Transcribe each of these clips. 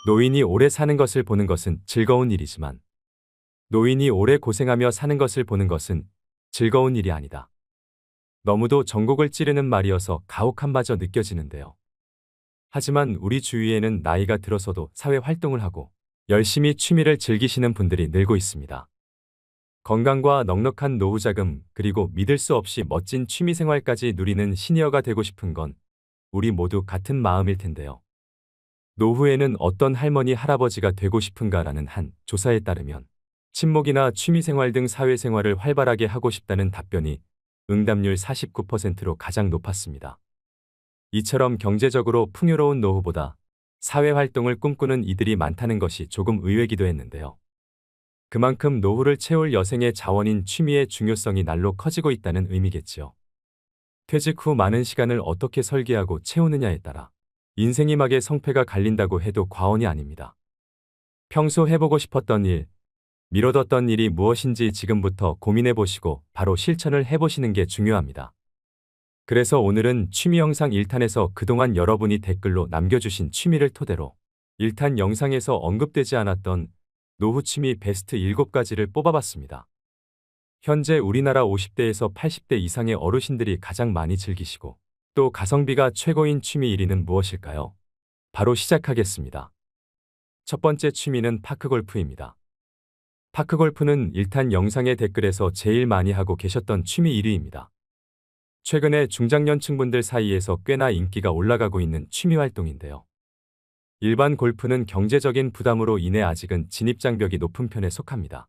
노인이 오래 사는 것을 보는 것은 즐거운 일이지만 노인이 오래 고생하며 사는 것을 보는 것은 즐거운 일이 아니다. 너무도 전곡을 찌르는 말이어서 가혹함마저 느껴지는데요. 하지만 우리 주위에는 나이가 들어서도 사회 활동을 하고 열심히 취미를 즐기시는 분들이 늘고 있습니다. 건강과 넉넉한 노후 자금, 그리고 믿을 수 없이 멋진 취미 생활까지 누리는 시니어가 되고 싶은 건 우리 모두 같은 마음일 텐데요. 노후에는 어떤 할머니, 할아버지가 되고 싶은가라는 한 조사에 따르면 친목이나 취미생활 등 사회생활을 활발하게 하고 싶다는 답변이 응답률 49%로 가장 높았습니다. 이처럼 경제적으로 풍요로운 노후보다 사회활동을 꿈꾸는 이들이 많다는 것이 조금 의외기도 했는데요. 그만큼 노후를 채울 여생의 자원인 취미의 중요성이 날로 커지고 있다는 의미겠지요. 퇴직 후 많은 시간을 어떻게 설계하고 채우느냐에 따라 인생이 막의 성패가 갈린다고 해도 과언이 아닙니다. 평소 해보고 싶었던 일, 미뤄뒀던 일이 무엇인지 지금부터 고민해보시고 바로 실천을 해보시는 게 중요합니다. 그래서 오늘은 취미 영상 1탄에서 그동안 여러분이 댓글로 남겨주신 취미를 토대로 1탄 영상에서 언급되지 않았던 노후 취미 베스트 7가지를 뽑아봤습니다. 현재 우리나라 50대에서 80대 이상의 어르신들이 가장 많이 즐기시고 또 가성비가 최고인 취미 1위는 무엇일까요? 바로 시작하겠습니다. 첫 번째 취미는 파크골프입니다. 파크골프는 1탄 영상의 댓글에서 제일 많이 하고 계셨던 취미 1위입니다. 최근에 중장년층분들 사이에서 꽤나 인기가 올라가고 있는 취미 활동인데요. 일반 골프는 경제적인 부담으로 인해 아직은 진입장벽이 높은 편에 속합니다.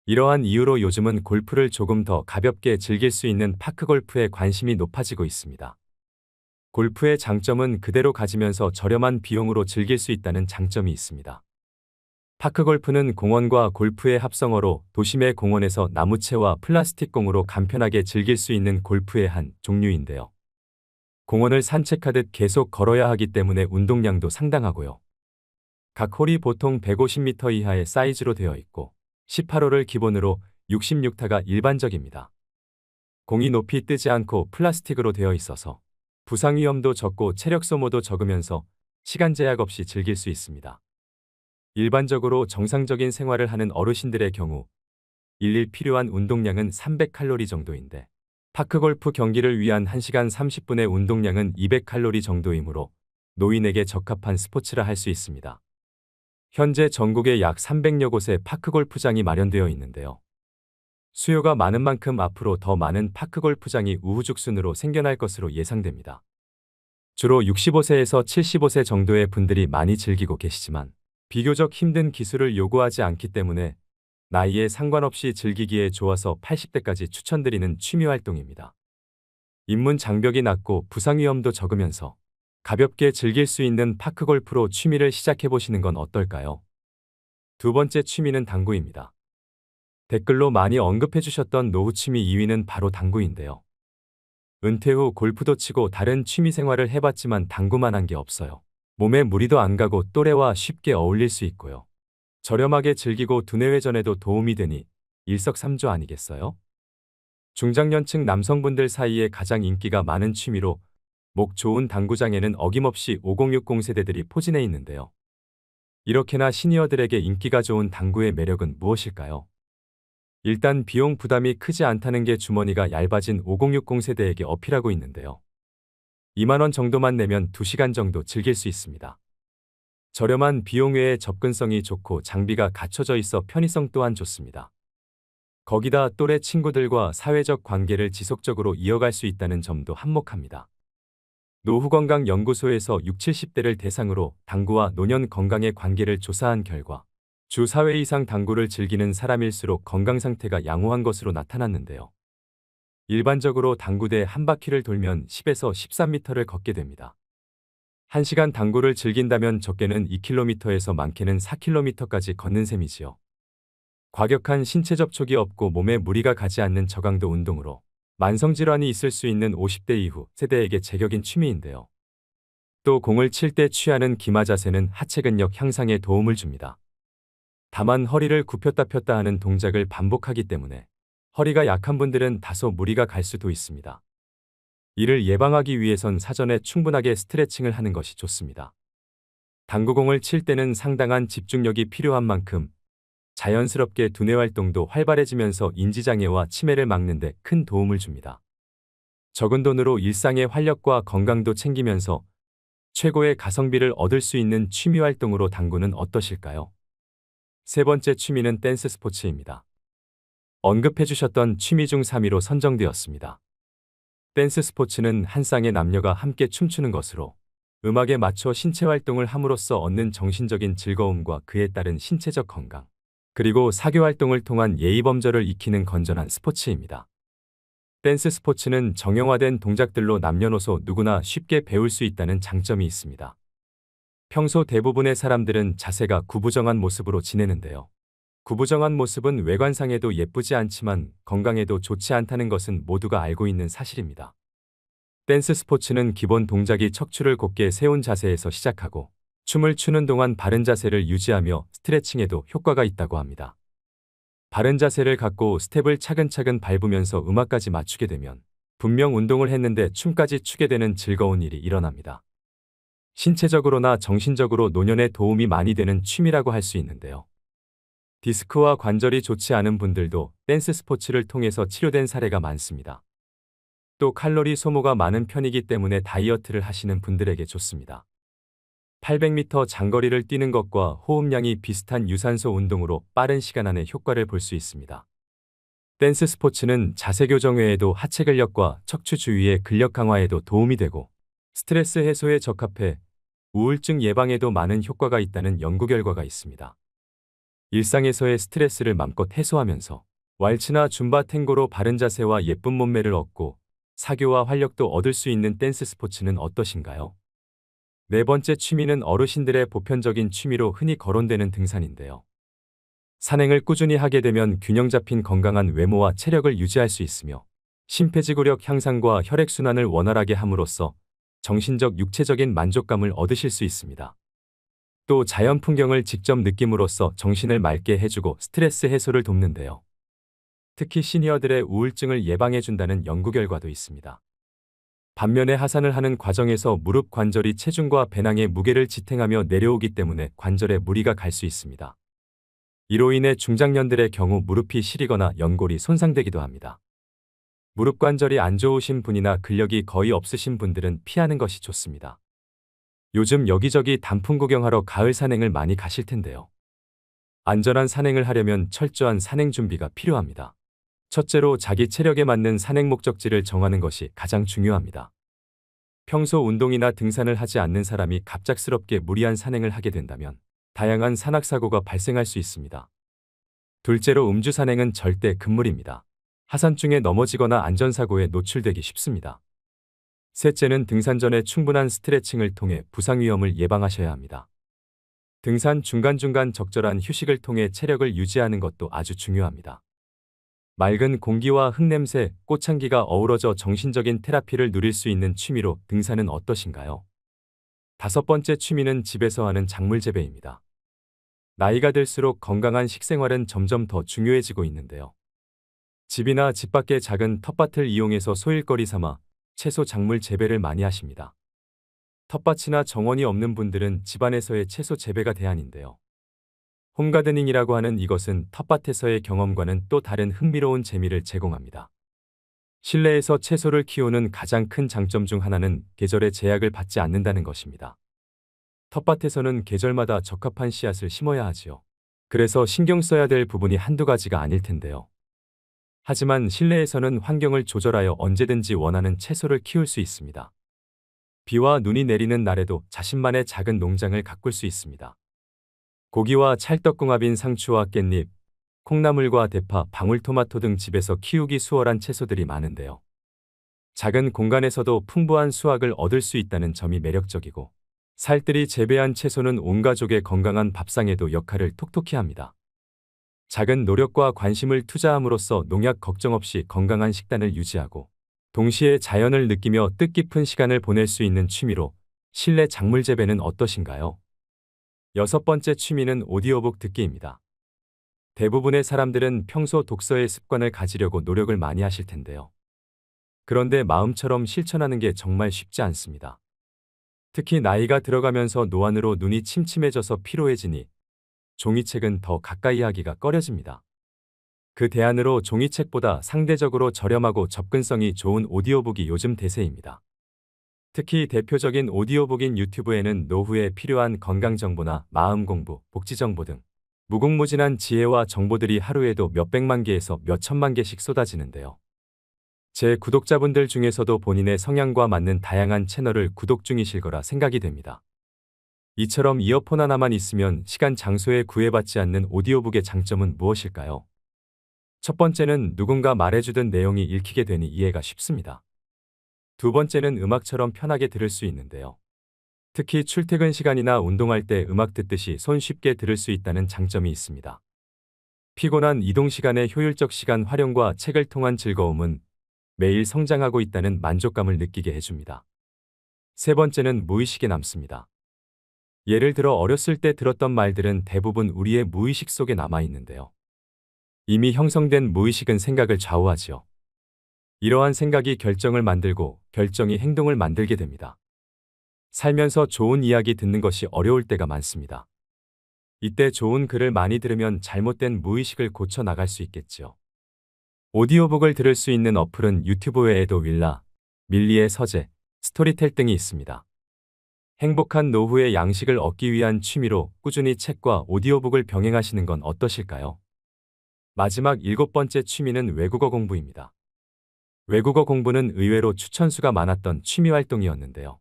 이러한 이유로 요즘은 골프를 조금 더 가볍게 즐길 수 있는 파크골프에 관심이 높아지고 있습니다. 골프의 장점은 그대로 가지면서 저렴한 비용으로 즐길 수 있다는 장점이 있습니다. 파크골프는 공원과 골프의 합성어로 도심의 공원에서 나무채와 플라스틱 공으로 간편하게 즐길 수 있는 골프의 한 종류인데요. 공원을 산책하듯 계속 걸어야 하기 때문에 운동량도 상당하고요. 각 홀이 보통 150m 이하의 사이즈로 되어 있고 18홀을 기본으로 66타가 일반적입니다. 공이 높이 뜨지 않고 플라스틱으로 되어 있어서 부상 위험도 적고 체력 소모도 적으면서 시간 제약 없이 즐길 수 있습니다. 일반적으로 정상적인 생활을 하는 어르신들의 경우 일일 필요한 운동량은 300칼로리 정도인데 파크골프 경기를 위한 1시간 30분의 운동량은 200칼로리 정도이므로 노인에게 적합한 스포츠라 할 수 있습니다. 현재 전국에 약 300여 곳의 파크골프장이 마련되어 있는데요. 수요가 많은 만큼 앞으로 더 많은 파크골프장이 우후죽순으로 생겨날 것으로 예상됩니다. 주로 65세에서 75세 정도의 분들이 많이 즐기고 계시지만 비교적 힘든 기술을 요구하지 않기 때문에 나이에 상관없이 즐기기에 좋아서 80대까지 추천드리는 취미 활동입니다. 입문 장벽이 낮고 부상 위험도 적으면서 가볍게 즐길 수 있는 파크골프로 취미를 시작해보시는 건 어떨까요? 두 번째 취미는 당구입니다. 댓글로 많이 언급해주셨던 노후 취미 2위는 바로 당구인데요. 은퇴 후 골프도 치고 다른 취미 생활을 해봤지만 당구만 한 게 없어요. 몸에 무리도 안 가고 또래와 쉽게 어울릴 수 있고요. 저렴하게 즐기고 두뇌회전에도 도움이 되니 일석삼조 아니겠어요? 중장년층 남성분들 사이에 가장 인기가 많은 취미로 목 좋은 당구장에는 어김없이 5060 세대들이 포진해 있는데요. 이렇게나 시니어들에게 인기가 좋은 당구의 매력은 무엇일까요? 일단 비용 부담이 크지 않다는 게 주머니가 얇아진 5060 세대에게 어필하고 있는데요. 2만 원 정도만 내면 2시간 정도 즐길 수 있습니다. 저렴한 비용 외에 접근성이 좋고 장비가 갖춰져 있어 편의성 또한 좋습니다. 거기다 또래 친구들과 사회적 관계를 지속적으로 이어갈 수 있다는 점도 한몫합니다. 노후건강연구소에서 60, 70대를 대상으로 당구와 노년 건강의 관계를 조사한 결과 주 4회 이상 당구를 즐기는 사람일수록 건강 상태가 양호한 것으로 나타났는데요. 일반적으로 당구대 한 바퀴를 돌면 10에서 13m를 걷게 됩니다. 1시간 당구를 즐긴다면 적게는 2km에서 많게는 4km까지 걷는 셈이지요. 과격한 신체 접촉이 없고 몸에 무리가 가지 않는 저강도 운동으로 만성질환이 있을 수 있는 50대 이후 세대에게 제격인 취미인데요. 또 공을 칠 때 취하는 기마 자세는 하체 근력 향상에 도움을 줍니다. 다만 허리를 굽혔다 폈다 하는 동작을 반복하기 때문에 허리가 약한 분들은 다소 무리가 갈 수도 있습니다. 이를 예방하기 위해선 사전에 충분하게 스트레칭을 하는 것이 좋습니다. 당구공을 칠 때는 상당한 집중력이 필요한 만큼 자연스럽게 두뇌 활동도 활발해지면서 인지장애와 치매를 막는 데 큰 도움을 줍니다. 적은 돈으로 일상의 활력과 건강도 챙기면서 최고의 가성비를 얻을 수 있는 취미 활동으로 당구는 어떠실까요? 세 번째 취미는 댄스 스포츠입니다. 언급해 주셨던 취미 중 3위로 선정되었습니다. 댄스 스포츠는 한 쌍의 남녀가 함께 춤추는 것으로 음악에 맞춰 신체 활동을 함으로써 얻는 정신적인 즐거움과 그에 따른 신체적 건강, 그리고 사교 활동을 통한 예의 범절을 익히는 건전한 스포츠입니다. 댄스 스포츠는 정형화된 동작들로 남녀노소 누구나 쉽게 배울 수 있다는 장점이 있습니다. 평소 대부분의 사람들은 자세가 구부정한 모습으로 지내는데요. 구부정한 모습은 외관상에도 예쁘지 않지만 건강에도 좋지 않다는 것은 모두가 알고 있는 사실입니다. 댄스 스포츠는 기본 동작이 척추를 곧게 세운 자세에서 시작하고 춤을 추는 동안 바른 자세를 유지하며 스트레칭에도 효과가 있다고 합니다. 바른 자세를 갖고 스텝을 차근차근 밟으면서 음악까지 맞추게 되면 분명 운동을 했는데 춤까지 추게 되는 즐거운 일이 일어납니다. 신체적으로나 정신적으로 노년에 도움이 많이 되는 취미라고 할 수 있는데요. 디스크와 관절이 좋지 않은 분들도 댄스 스포츠를 통해서 치료된 사례가 많습니다. 또 칼로리 소모가 많은 편이기 때문에 다이어트를 하시는 분들에게 좋습니다. 800m 장거리를 뛰는 것과 호흡량이 비슷한 유산소 운동으로 빠른 시간 안에 효과를 볼 수 있습니다. 댄스 스포츠는 자세 교정 외에도 하체 근력과 척추 주위의 근력 강화에도 도움이 되고 스트레스 해소에 적합해 우울증 예방에도 많은 효과가 있다는 연구 결과가 있습니다. 일상에서의 스트레스를 맘껏 해소하면서 왈츠나 줌바 탱고로 바른 자세와 예쁜 몸매를 얻고 사교와 활력도 얻을 수 있는 댄스 스포츠는 어떠신가요? 네 번째 취미는 어르신들의 보편적인 취미로 흔히 거론되는 등산인데요. 산행을 꾸준히 하게 되면 균형 잡힌 건강한 외모와 체력을 유지할 수 있으며 심폐지구력 향상과 혈액순환을 원활하게 함으로써 정신적 육체적인 만족감을 얻으실 수 있습니다. 또 자연 풍경을 직접 느낌으로써 정신을 맑게 해주고 스트레스 해소를 돕는데요. 특히 시니어들의 우울증을 예방해준다는 연구 결과도 있습니다. 반면에 하산을 하는 과정에서 무릎 관절이 체중과 배낭의 무게를 지탱하며 내려오기 때문에 관절에 무리가 갈 수 있습니다. 이로 인해 중장년들의 경우 무릎이 시리거나 연골이 손상되기도 합니다. 무릎 관절이 안 좋으신 분이나 근력이 거의 없으신 분들은 피하는 것이 좋습니다. 요즘 여기저기 단풍 구경하러 가을 산행을 많이 가실 텐데요. 안전한 산행을 하려면 철저한 산행 준비가 필요합니다. 첫째로 자기 체력에 맞는 산행 목적지를 정하는 것이 가장 중요합니다. 평소 운동이나 등산을 하지 않는 사람이 갑작스럽게 무리한 산행을 하게 된다면 다양한 산악사고가 발생할 수 있습니다. 둘째로 음주 산행은 절대 금물입니다. 하산 중에 넘어지거나 안전사고에 노출되기 쉽습니다. 셋째는 등산 전에 충분한 스트레칭을 통해 부상 위험을 예방하셔야 합니다. 등산 중간중간 적절한 휴식을 통해 체력을 유지하는 것도 아주 중요합니다. 맑은 공기와 흙냄새, 꽃향기가 어우러져 정신적인 테라피를 누릴 수 있는 취미로 등산은 어떠신가요? 다섯 번째 취미는 집에서 하는 작물 재배입니다. 나이가 들수록 건강한 식생활은 점점 더 중요해지고 있는데요. 집이나 집 밖의 작은 텃밭을 이용해서 소일거리 삼아 채소 작물 재배를 많이 하십니다. 텃밭이나 정원이 없는 분들은 집안에서의 채소 재배가 대안인데요. 홈가드닝이라고 하는 이것은 텃밭에서의 경험과는 또 다른 흥미로운 재미를 제공합니다. 실내에서 채소를 키우는 가장 큰 장점 중 하나는 계절의 제약을 받지 않는다는 것입니다. 텃밭에서는 계절마다 적합한 씨앗을 심어야 하지요. 그래서 신경 써야 될 부분이 한두 가지가 아닐 텐데요. 하지만 실내에서는 환경을 조절하여 언제든지 원하는 채소를 키울 수 있습니다. 비와 눈이 내리는 날에도 자신만의 작은 농장을 가꿀 수 있습니다. 고기와 찰떡궁합인 상추와 깻잎, 콩나물과 대파, 방울토마토 등 집에서 키우기 수월한 채소들이 많은데요. 작은 공간에서도 풍부한 수확을 얻을 수 있다는 점이 매력적이고 살뜰히 재배한 채소는 온 가족의 건강한 밥상에도 역할을 톡톡히 합니다. 작은 노력과 관심을 투자함으로써 농약 걱정 없이 건강한 식단을 유지하고 동시에 자연을 느끼며 뜻깊은 시간을 보낼 수 있는 취미로 실내 작물 재배는 어떠신가요? 여섯 번째 취미는 오디오북 듣기입니다. 대부분의 사람들은 평소 독서의 습관을 가지려고 노력을 많이 하실 텐데요. 그런데 마음처럼 실천하는 게 정말 쉽지 않습니다. 특히 나이가 들어가면서 노안으로 눈이 침침해져서 피로해지니 종이책은 더 가까이 하기가 꺼려집니다. 그 대안으로 종이책보다 상대적으로 저렴하고 접근성이 좋은 오디오북이 요즘 대세입니다. 특히 대표적인 오디오북인 유튜브에는 노후에 필요한 건강정보나 마음공부, 복지정보 등 무궁무진한 지혜와 정보들이 하루에도 몇백만 개에서 몇천만 개씩 쏟아지는데요. 제 구독자분들 중에서도 본인의 성향과 맞는 다양한 채널을 구독 중이실 거라 생각이 됩니다. 이처럼 이어폰 하나만 있으면 시간 장소에 구애받지 않는 오디오북의 장점은 무엇일까요? 첫 번째는 누군가 말해주던 내용이 읽히게 되니 이해가 쉽습니다. 두 번째는 음악처럼 편하게 들을 수 있는데요. 특히 출퇴근 시간이나 운동할 때 음악 듣듯이 손쉽게 들을 수 있다는 장점이 있습니다. 피곤한 이동 시간의 효율적 시간 활용과 책을 통한 즐거움은 매일 성장하고 있다는 만족감을 느끼게 해줍니다. 세 번째는 무의식에 남습니다. 예를 들어 어렸을 때 들었던 말들은 대부분 우리의 무의식 속에 남아 있는데요. 이미 형성된 무의식은 생각을 좌우하지요. 이러한 생각이 결정을 만들고 결정이 행동을 만들게 됩니다. 살면서 좋은 이야기 듣는 것이 어려울 때가 많습니다. 이때 좋은 글을 많이 들으면 잘못된 무의식을 고쳐 나갈 수 있겠지요. 오디오북을 들을 수 있는 어플은 유튜브 외에도 윌라, 밀리의 서재, 스토리텔 등이 있습니다. 행복한 노후의 양식을 얻기 위한 취미로 꾸준히 책과 오디오북을 병행하시는 건 어떠실까요? 마지막 7번째 취미는 외국어 공부입니다. 외국어 공부는 의외로 추천수가 많았던 취미 활동이었는데요.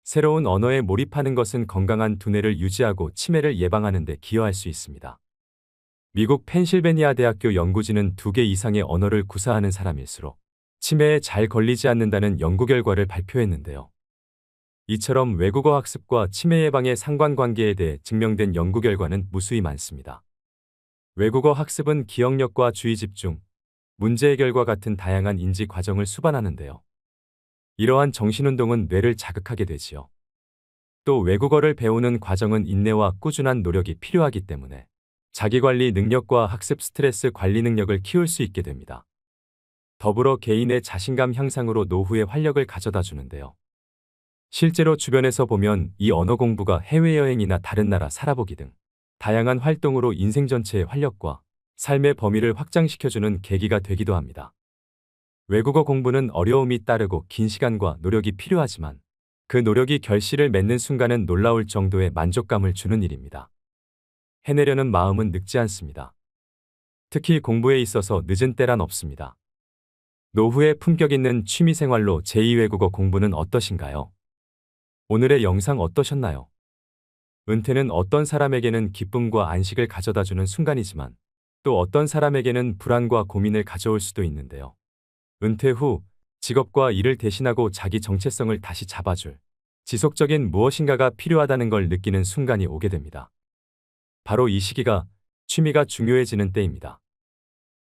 새로운 언어에 몰입하는 것은 건강한 두뇌를 유지하고 치매를 예방하는 데 기여할 수 있습니다. 미국 펜실베니아 대학교 연구진은 2개 이상의 언어를 구사하는 사람일수록 치매에 잘 걸리지 않는다는 연구 결과를 발표했는데요. 이처럼 외국어 학습과 치매 예방의 상관관계에 대해 증명된 연구 결과는 무수히 많습니다. 외국어 학습은 기억력과 주의 집중, 문제 해결과 같은 다양한 인지 과정을 수반하는데요. 이러한 정신운동은 뇌를 자극하게 되지요. 또 외국어를 배우는 과정은 인내와 꾸준한 노력이 필요하기 때문에 자기관리 능력과 학습 스트레스 관리 능력을 키울 수 있게 됩니다. 더불어 개인의 자신감 향상으로 노후의 활력을 가져다 주는데요. 실제로 주변에서 보면 이 언어 공부가 해외여행이나 다른 나라 살아보기 등 다양한 활동으로 인생 전체의 활력과 삶의 범위를 확장시켜주는 계기가 되기도 합니다. 외국어 공부는 어려움이 따르고 긴 시간과 노력이 필요하지만 그 노력이 결실을 맺는 순간은 놀라울 정도의 만족감을 주는 일입니다. 해내려는 마음은 늙지 않습니다. 특히 공부에 있어서 늦은 때란 없습니다. 노후에 품격 있는 취미생활로 제2외국어 공부는 어떠신가요? 오늘의 영상 어떠셨나요? 은퇴는 어떤 사람에게는 기쁨과 안식을 가져다주는 순간이지만 또 어떤 사람에게는 불안과 고민을 가져올 수도 있는데요. 은퇴 후 직업과 일을 대신하고 자기 정체성을 다시 잡아줄 지속적인 무엇인가가 필요하다는 걸 느끼는 순간이 오게 됩니다. 바로 이 시기가 취미가 중요해지는 때입니다.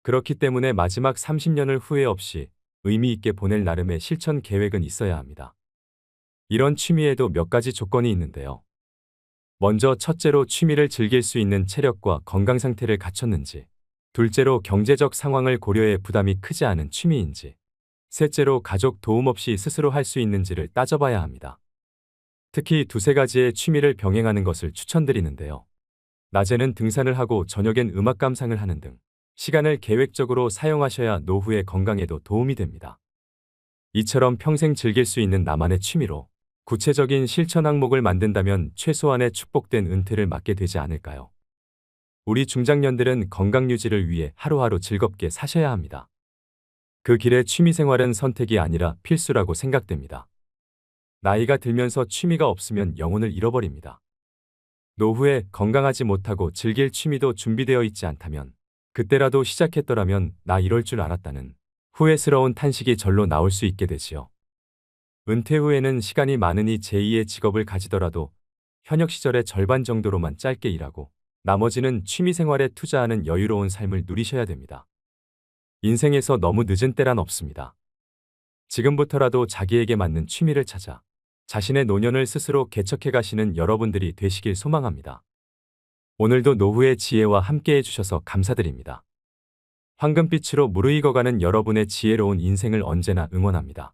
그렇기 때문에 마지막 30년을 후회 없이 의미 있게 보낼 나름의 실천 계획은 있어야 합니다. 이런 취미에도 몇 가지 조건이 있는데요. 먼저 첫째로 취미를 즐길 수 있는 체력과 건강 상태를 갖췄는지, 둘째로 경제적 상황을 고려해 부담이 크지 않은 취미인지, 셋째로 가족 도움 없이 스스로 할 수 있는지를 따져봐야 합니다. 특히 두세 가지의 취미를 병행하는 것을 추천드리는데요. 낮에는 등산을 하고 저녁엔 음악 감상을 하는 등 시간을 계획적으로 사용하셔야 노후의 건강에도 도움이 됩니다. 이처럼 평생 즐길 수 있는 나만의 취미로 구체적인 실천 항목을 만든다면 최소한의 축복된 은퇴를 맞게 되지 않을까요? 우리 중장년들은 건강 유지를 위해 하루하루 즐겁게 사셔야 합니다. 그 길에 취미생활은 선택이 아니라 필수라고 생각됩니다. 나이가 들면서 취미가 없으면 영혼을 잃어버립니다. 노후에 건강하지 못하고 즐길 취미도 준비되어 있지 않다면 그때라도 시작했더라면 나 이럴 줄 알았다는 후회스러운 탄식이 절로 나올 수 있게 되지요. 은퇴 후에는 시간이 많으니 제2의 직업을 가지더라도 현역 시절의 절반 정도로만 짧게 일하고 나머지는 취미생활에 투자하는 여유로운 삶을 누리셔야 됩니다. 인생에서 너무 늦은 때란 없습니다. 지금부터라도 자기에게 맞는 취미를 찾아 자신의 노년을 스스로 개척해 가시는 여러분들이 되시길 소망합니다. 오늘도 노후의 지혜와 함께 해주셔서 감사드립니다. 황금빛으로 무르익어가는 여러분의 지혜로운 인생을 언제나 응원합니다.